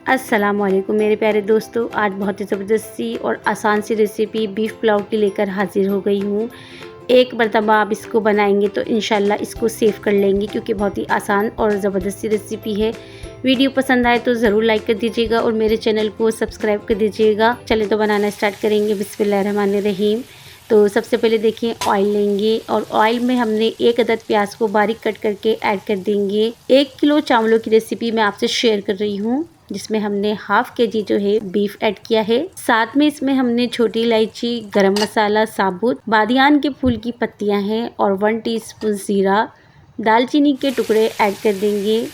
अस्सलाम वालेकुम मेरे प्यारे दोस्तों, आज बहुत ही ज़बरदस्ती और आसान सी रेसिपी बीफ पुलाव की लेकर हाज़िर हो गई हूँ। एक मरतबा आप इसको बनाएंगे तो इंशाल्लाह इसको सेव कर लेंगे, क्योंकि बहुत ही आसान और ज़बरदस्ती रेसिपी है। वीडियो पसंद आए तो ज़रूर लाइक कर दीजिएगा और मेरे चैनल को सब्सक्राइब कर दीजिएगा। चले तो बनाना स्टार्ट करेंगे। बिस्मिल्लाहिर्रहमानिर्रहीम। तो सबसे पहले देखिए ऑयल लेंगे और ऑयल में हमने एक अदद प्याज को बारीक कट करके ऐड कर देंगे। 1 किलो चावलों की रेसिपी मैं आपसे शेयर कर रही हूँ, जिसमें हमने हाफ केजी जो है बीफ ऐड किया है। साथ में इसमें हमने छोटी इलायची, गरम मसाला साबुत, बादियान के फूल की पत्तियां हैं और 1 टीस्पून जीरा, दालचीनी के टुकड़े ऐड कर देंगे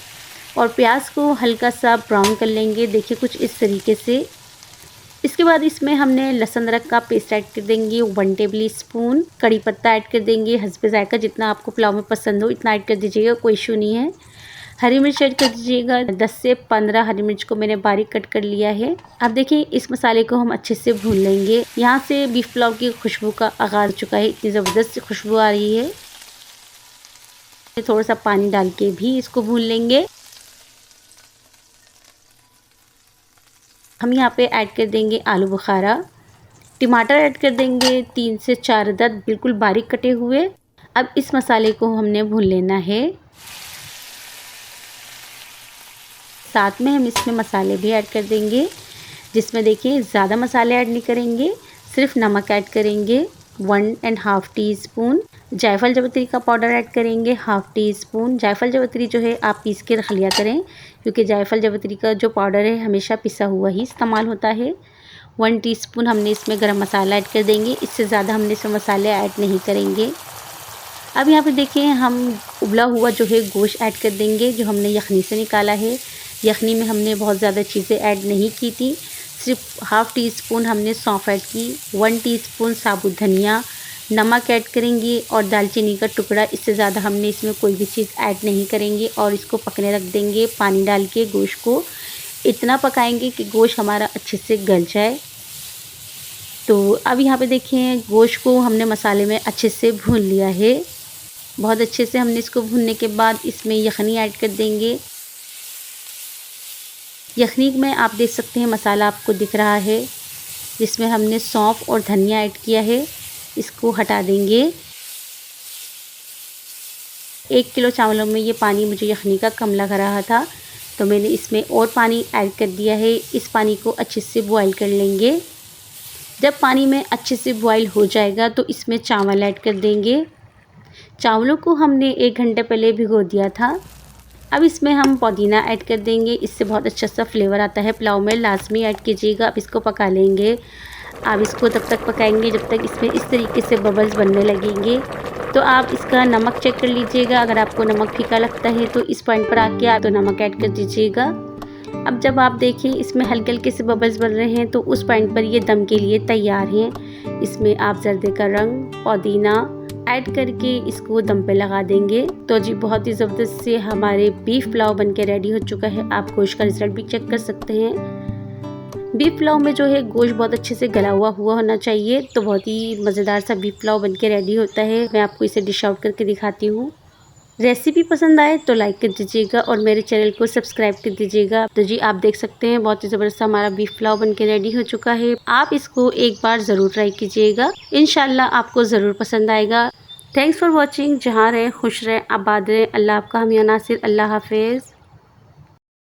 और प्याज को हल्का सा ब्राउन कर लेंगे। देखिए कुछ इस तरीके से। इसके बाद इसमें हमने लहसुन अदरक का पेस्ट ऐड कर देंगे 1 टेबल स्पून। कड़ी पत्ता ऐड कर देंगे हस्बे जायका, जितना आपको पुलाव में पसंद हो इतना ऐड कर दीजिएगा, कोई इशू नहीं है। हरी मिर्च ऐड कर दीजिएगा। 10 से 15 हरी मिर्च को मैंने बारीक कट कर लिया है। अब देखिए इस मसाले को हम अच्छे से भून लेंगे। यहाँ से बीफ पुलाव की खुशबू का आगाज हो चुका है, इतनी ज़बरदस्त खुशबू आ रही है। थोड़ा सा पानी डाल के भी इसको भून लेंगे। हम यहाँ पे ऐड कर देंगे आलू बुखारा, टमाटर ऐड कर देंगे 3 से 4 अदद बिल्कुल बारीक कटे हुए। अब इस मसाले को हमने भून लेना है। साथ में हम इसमें मसाले भी ऐड कर देंगे, जिसमें देखिए ज़्यादा मसाले ऐड नहीं करेंगे, सिर्फ नमक ऐड करेंगे 1.5 टीस्पून। जायफल जावित्री का पाउडर ऐड करेंगे 1/2 टीस्पून। जायफल जावित्री जो है आप पीस के रख लिया करें, क्योंकि जायफल जावित्री का जो पाउडर है हमेशा पिसा हुआ ही इस्तेमाल होता है। 1 टीस्पून हमने इसमें गरम मसाला ऐड कर देंगे, इससे ज़्यादा हमने इसमें मसाले ऐड नहीं करेंगे। अब यहाँ पे देखिए हम उबला हुआ जो है गोश्त ऐड कर देंगे, जो हमने यखनी से निकाला है। यखनी में हमने बहुत ज़्यादा चीज़ें ऐड नहीं की थी, सिर्फ 1/2 टीस्पून हमने सौंफ ऐड की, 1 टीस्पून साबुत धनिया, नमक ऐड करेंगे और दालचीनी का टुकड़ा। इससे ज़्यादा हमने इसमें कोई भी चीज़ ऐड नहीं करेंगे और इसको पकने रख देंगे। पानी डाल के गोश्त को इतना पकाएंगे कि गोश्त हमारा अच्छे से गल जाए। तो अब यहाँ पे देखिए गोश्त को हमने मसाले में अच्छे से भून लिया है। बहुत अच्छे से हमने इसको भूनने के बाद इसमें यखनी ऐड कर देंगे। यखनी में आप देख सकते हैं मसाला आपको दिख रहा है, जिसमें हमने सौंफ और धनिया ऐड किया है। इसको हटा देंगे। 1 किलो चावलों में ये पानी मुझे यखनी का कम लग रहा था, तो मैंने इसमें और पानी ऐड कर दिया है। इस पानी को अच्छे से बॉईल कर लेंगे। जब पानी में अच्छे से बॉईल हो जाएगा तो इसमें चावल ऐड कर देंगे। चावलों को हमने 1 घंटे पहले भिगो दिया था। अब इसमें हम पुदीना ऐड कर देंगे, इससे बहुत अच्छा सा फ्लेवर आता है पुलाव में, लाजमी ऐड कीजिएगा। अब इसको पका लेंगे। आप इसको तब तक पकाएंगे जब तक इसमें इस तरीके से बबल्स बनने लगेंगे। तो आप इसका नमक चेक कर लीजिएगा, अगर आपको नमक फीका लगता है तो इस पॉइंट पर आके आप तो नमक ऐड कर दीजिएगा। अब जब आप देखें इसमें हल्के हल्के से बबल्स बन रहे हैं तो उस पॉइंट पर ये दम के लिए तैयार हैं। इसमें आप जर्दे का रंग, पुदीना ऐड करके इसको दम पे लगा देंगे। तो जी बहुत ही ज़बरदस्त से हमारे बीफ पुलाव बनके रेडी हो चुका है। आप गोश्त का रिजल्ट भी चेक कर सकते हैं। बीफ पुलाव में जो है गोश्त बहुत अच्छे से गला हुआ होना चाहिए, तो बहुत ही मज़ेदार सा बीफ पुलाव बनके रेडी होता है। मैं आपको इसे डिश आउट करके दिखाती हूँ। रेसिपी पसंद आए तो लाइक कर दीजिएगा और मेरे चैनल को सब्सक्राइब कर दीजिएगा। तो जी आप देख सकते हैं बहुत ही ज़बरदस्त हमारा बीफ पुलाव बनके रेडी हो चुका है। आप इसको एक बार ज़रूर ट्राई कीजिएगा, इंशाल्लाह आपको ज़रूर पसंद आएगा। Thanks for watching. जहाँ रहें खुश रहें, आबाद रहें। अल्लाह आपका हम या नासिर। अल्लाह हाफिज़।